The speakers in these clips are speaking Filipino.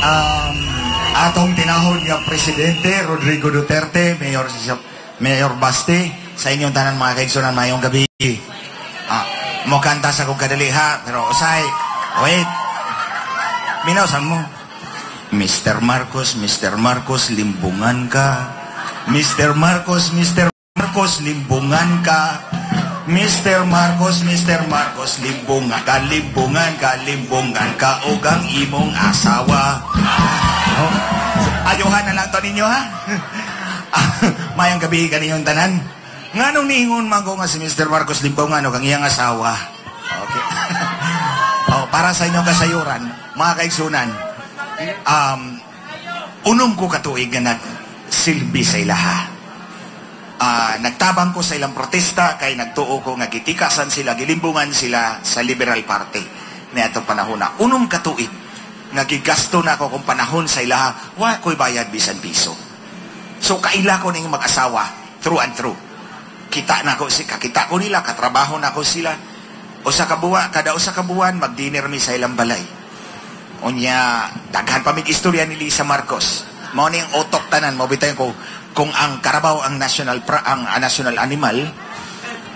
Um, atong tinahod nga Presidente Rodrigo Duterte, Mayor Basti, sa inyong tanan mga kaigsunan, mayong gabi. Mo kanta sa kong kadali ha, pero usay, wait. Minausan mo. Mr. Marcos, limbungan ka. Mr. Marcos, limbungan ka. Mr. Marcos, limbungan ka, ugang imong asawa. Ayuhan na lang to ninyo, ha? Mayang gabi kaniyong tanan. Nga nung niingon man ko nga si Mr. Marcos limbungan o kang iyang asawa. Okay. Para sa inyong kasayuran, mga kaigsunan, unom ko katuig na nagsilbi sa ilaha. Nagtabang ko sa ilang protesta kay nagtuo ko nga gitikasan sila, gilimbungan sila sa Liberal Party na itong panahon na. Unom katuig nga gigasto na ako kung panahon sa ilaha, wa ko'y bayad bisan piso. So kaila ko ning mag-asawa, through and through. Kita ko nila, katrabaho na ko sila. Kada usa ka buwan, mag-dinner mi sa ilang balay. Unya, daghan pa mig istorya ni Lisa Marcos. Mao ning otok tanan, mabitayon ko kung ang Carabao ang national animal,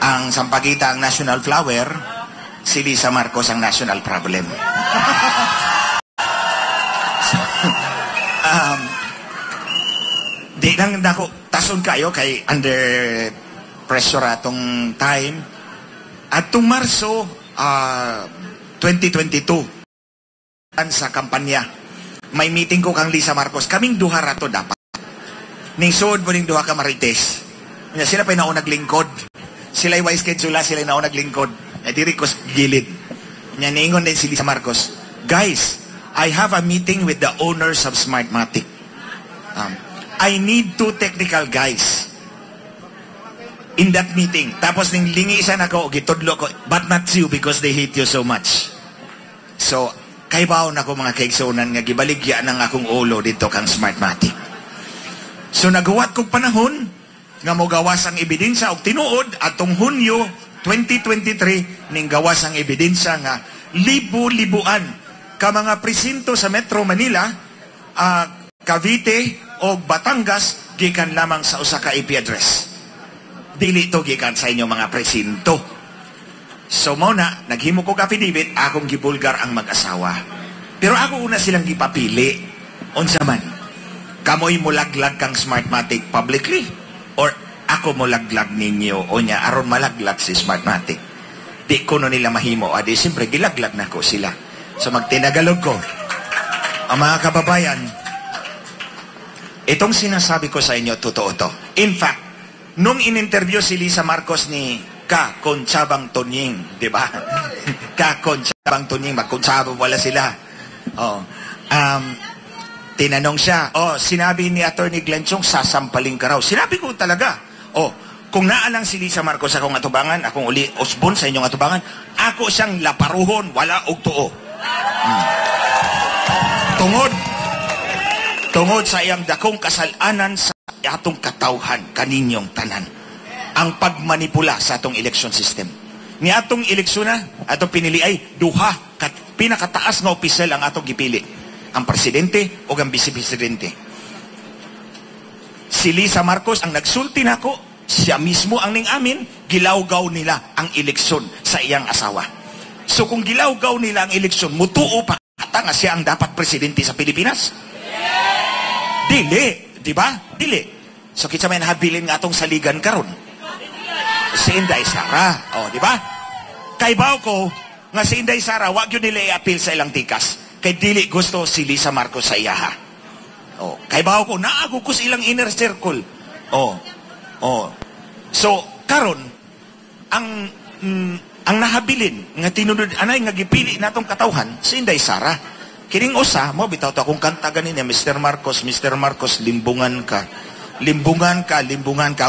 ang Sampaguita ang national flower, si Lisa Marcos ang national problem. Di lang nako tason kayo kay under pressure atong time. Atong Marso 2022 sa kampanya, may meeting ko kang Lisa Marcos. Kaming duha rato dapat. Ning suod mo ning duha ka marites. Sila pa yung naunag lingkod. Sila'y wise schedule, sila'y naunag lingkod. Diri ko gilid. Ningon din si Lisa Marcos, guys, I have a meeting with the owners of Smartmatic. I need 2 technical guys in that meeting. Tapos ning lingisan ako, gitudlo ko, but not you because they hate you so much. So, kaybaw na ko mga kaigsunan nga gibaligya ng akong ulo dito kang Smartmatic. So nagawa kong panahon nga mo gawas ang ebidensya og tinuod atong Hunyo 2023 ning gawas ang ebidensya nga libu-libuan ka mga presinto sa Metro Manila, Cavite o Batangas gikan lamang sa usa ka IP address. Dili to gikan sa inyo mga presinto. So mo na naghimo ko affidavit, akong gibulgar ang mag-asawa. Pero ako una silang gipapili. Unsa man? Kamoy mo laglag kang Smartmatic publicly? Or ako mo laglag ninyo o niya aron malaglag si Smartmatic? Di ko no nila mahimo. Adi, siyempre, gilaglag na ko sila. So magtinagalog ko. Ang mga kababayan, itong sinasabi ko sa inyo, totoo to. In fact, nung in-interview si Lisa Marcos ni Ka Conchabang Tunying, di ba? Ka Conchabang Tunying, magkuntsabang wala sila. Tinanong siya, sinabi ni Attorney Glenn Chong, sasampaling ka raw. Sinabi ko talaga, kung naalang si Lisa Marcos akong atubangan, akong uli usbon sa inyong atubangan, ako siyang laparuhon, wala og tuo. Tungod sa iyang dakong kasalanan sa atong katawhan, kaninyong tanan. Ang pagmanipula sa atong election system. Ni atong eleksyon na, atong pinili ay duha, pinakataas nga opisyal ang atong gipili. Ang presidente o ang vice-presidente. Si Lisa Marcos ang nagsulti nako, siya mismo ang ning-amin, gilawgaw nila ang eleksyon sa iyang asawa. So kung gilawgaw nila ang eleksyon, mutuo pa nga siya ang dapat presidente sa Pilipinas? Dili, di ba? Dili. So kitsa may nahabilin nga atong saligan karon. Si Inday Sara, di ba? Kaybaw ko nga si Inday Sara, wag yun nila i-appeal sa ilang tikas. Kay dili gusto si Lisa Marcos sa iyaha. Kay bawo ko naago ko sa ilang inner circle. So karon ang nahabilin nga tinunod anay nga gipili natong katawhan si Inday Sara. Kining usa mo bitaw to akong kanta ganin Mr. Marcos, limbungan ka. Limbungan ka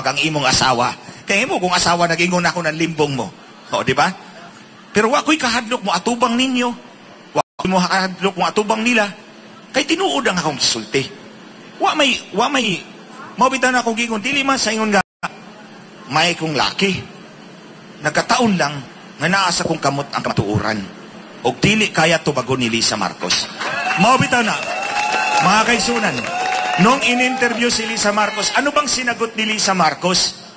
kang imong asawa. Kay mo kung asawa nagingon ako ng limbong mo. Di ba? Pero wa ko'y kahadlok mo atubang ninyo. Mo hakadlok mo atubang nila kay tinuod ang akong gisulti. Wa may mabitaw na akong gingon dili man sa ingon nga may kong laki. Nagkataon lang nga naa sa kong kamot ang katuuran og dili kaya tubagon ni Lisa Marcos. Mabitaw na Mga kaigsunan, nung in-interview si Lisa Marcos, ano bang sinagot ni Lisa Marcos?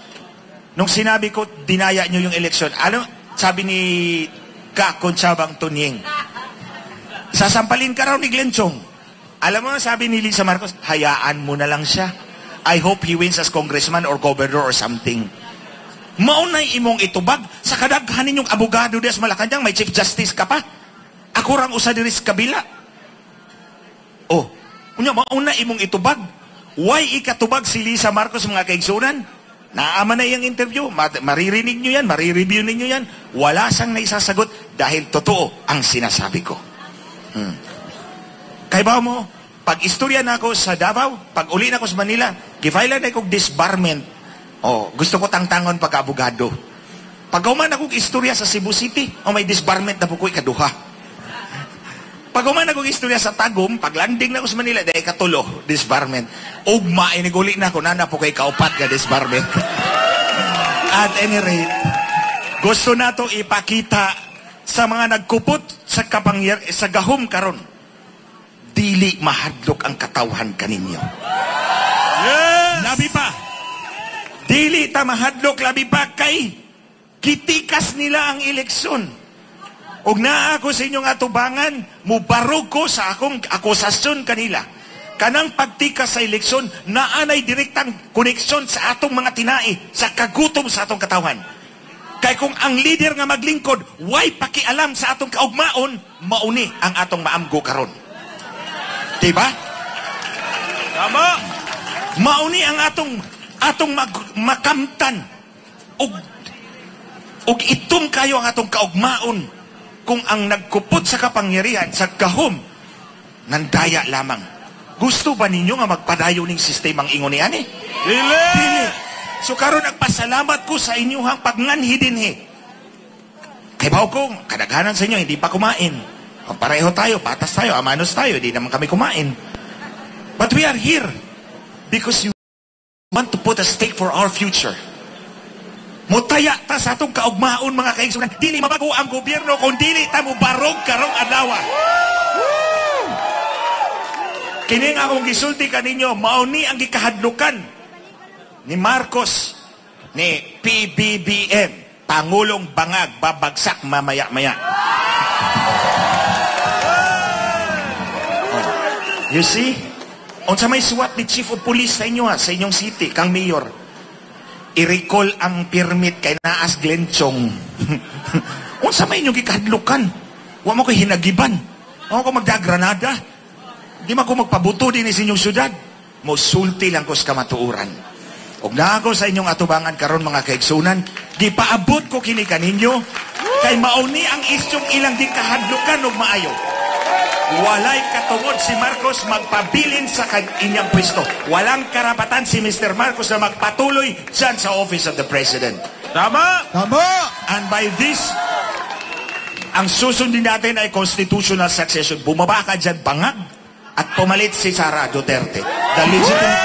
Nung sinabi ko, dinaya nyo yung eleksyon, ano sabi ni Conchabang Tunying? Sasampalin ka raw ni Glenn Chong. Alam mo, sabi ni Lisa Marcos, hayaan mo na lang siya. I hope he wins as congressman or governor or something. Maunay imong itubag, sa kadaghanin yung abogado des Malacanang, may Chief Justice ka pa. Ako rang usa diri sa kabila. Oh, unya mauna imong itubag. Why ikatubag si Lisa Marcos mga kaigsunan? Naama na yung interview, maririnig nyo yan, marireview ninyo yan. Wala sang naisasagot dahil totoo ang sinasabi ko. Kaya ba mo, pag istorya na ako sa Davao, pag uli na ako sa Manila, gifile na akong disbarment. Oh, gusto ko tangtangon pagka-abogado. Pag uman akong istorya sa Cebu City, may disbarment na po ko ikaduha. Pag uman akong istorya sa Tagum, pag landing na ako sa Manila, dahil katulo, disbarment. Ugma, iniguli na ako, nana po kay kaupat ka disbarment. At any rate, gusto na to ipakita sa mga nagkupot sa sa gahom karon. Dili mahadlok ang katawhan kaninyo. Yes! Labi pa. Dili ta mahadlok, labi pa kay kitikas nila ang eleksyon. Og naa ako sa inyong atubangan, mubarog ko sa akong akusasyon kanila. Kanang pagtikas sa eleksyon, naanay direktang koneksyon sa atong mga tinai, sa kagutom sa atong katawhan. Kay kung ang leader nga maglingkod, why pakialam sa atong kaugmaon, mauni ang atong maamgo karon. Diba? Tama. Mauni ang atong makamtan. Og itom kayo ang atong kaugmaon. Kung ang nagkupot sa kapangyarihan, sa kahom, nandaya lamang. Gusto ba ninyo nga magpadayo ng sistemang ingon niyan eh? Dili! So karon nagpasalamat ko sa inyong pagnganhi dinhi. Kay baw ko, kadaghanan sa inyo, hindi pa kumain. Pareho tayo, patas tayo, amanos tayo, hindi naman kami kumain. But we are here because you want to put a stake for our future. Mutaya ta sa atong kaugmaon mga kaigsunan. Dili mabago ang gobyerno kung dili ta mo barog karong adlaw. Kining akong gisulti kaninyo, mauni ang gikahadlukan ni Marcos ni PBBM, Pangulong Bangag, babagsak mamaya-maya. You see? Unsa may suwat ni Chief of Police sa inyo sa inyong city, kang mayor. I-recall ang permit kay naas Glenn Chong. Unsa may inyong gikahadlukan? Wa mo ko hinagiban. Wa ko magdagranada. Di man ko magpabuto din sa inyong syudad. Mosulti lang ko sa kamatuuran. Og na ako sa inyong atubangan karon mga kaigsunan, di paabot ko kini kaninyo kay mauni ang isyong ilang gikahadlukan og maayo. Walay katungod si Marcos magpabilin sa inyang pwesto. Walang karapatan si Mr. Marcos na magpatuloy dyan sa Office of the President. Tama? Tama! And by this, ang susundin natin ay constitutional succession. Bumaba ka dyan, Bangag, at pumalit si Sara Duterte, the legitimate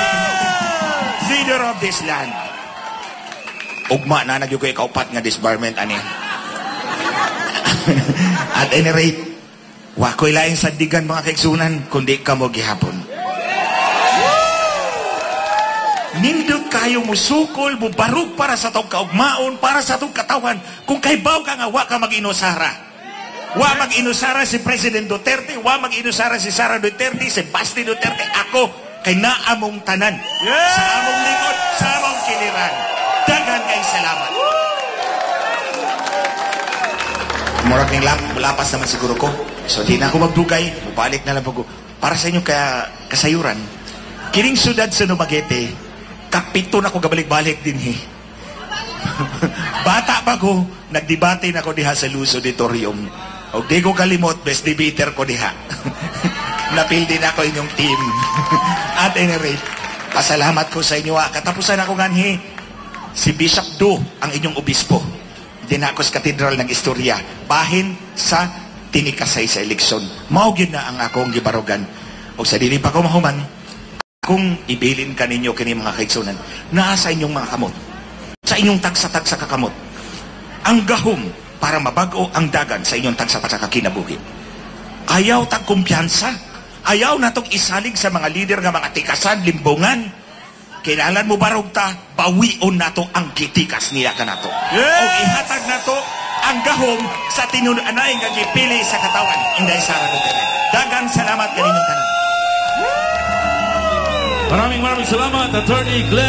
leader of this land. Ugma na nagyo ko ikaupat nga disbarment ani. At any rate, wako'y laing sandigan mga kaigsunan, kundi ka mo gihapon. Nindot kayo musukol, mubarog para sa tong kaugmaon, para sa tong katawan. Kung kaybaw ka nga, wa ka mag-inusara. Wa mag-inusara si President Duterte, wa mag-inusara si Sara Duterte, si Basti Duterte, ako, kay naamong tanan. Sa among likod, sa among kiliran. Dagan kay salamat. Murag ning lapas naman siguro ko. So di na ako magdugay, mubalik na lang ako. Para sa inyo kasayuran, kining syudad sa Dumaguete, kapito na ako gabalik-balik din eh. Bata pa ko, nagdebate na ako diha sa Luz Auditorium. O di ko kalimot, best debater ko diha. Napil din ako inyong team. At any rate, pasalamat ko sa inyo. Katapusan ako ganhi, si Bishop Do, ang inyong obispo. Dinakos Katedral ng Istorya, bahin sa tinikasay sa eleksyon. Maugid na ang akong gibarugan. O sa dili pa ko mahuman, kung ibilin ka ninyo kini mga kaigsunan, naa sa inyong mga kamot, sa inyong tagsa-tagsa kakamot, ang gahom para mabago ang dagan sa inyong tagsa-tagsa kakinabuhi. Ayaw tag kumpiyansa, Ayaw na tong isalig sa mga leader nga mga tikasan, limbungan. Kailangan mo barog ta, bawion na to ang gitikas niya ka na to. Yes! O ihatag na to ang gahom sa tinunanay nga gipili sa katawan. Inday Sara Duterte. Dagang salamat kaninyong tanan. Maraming salamat, Attorney Glenn.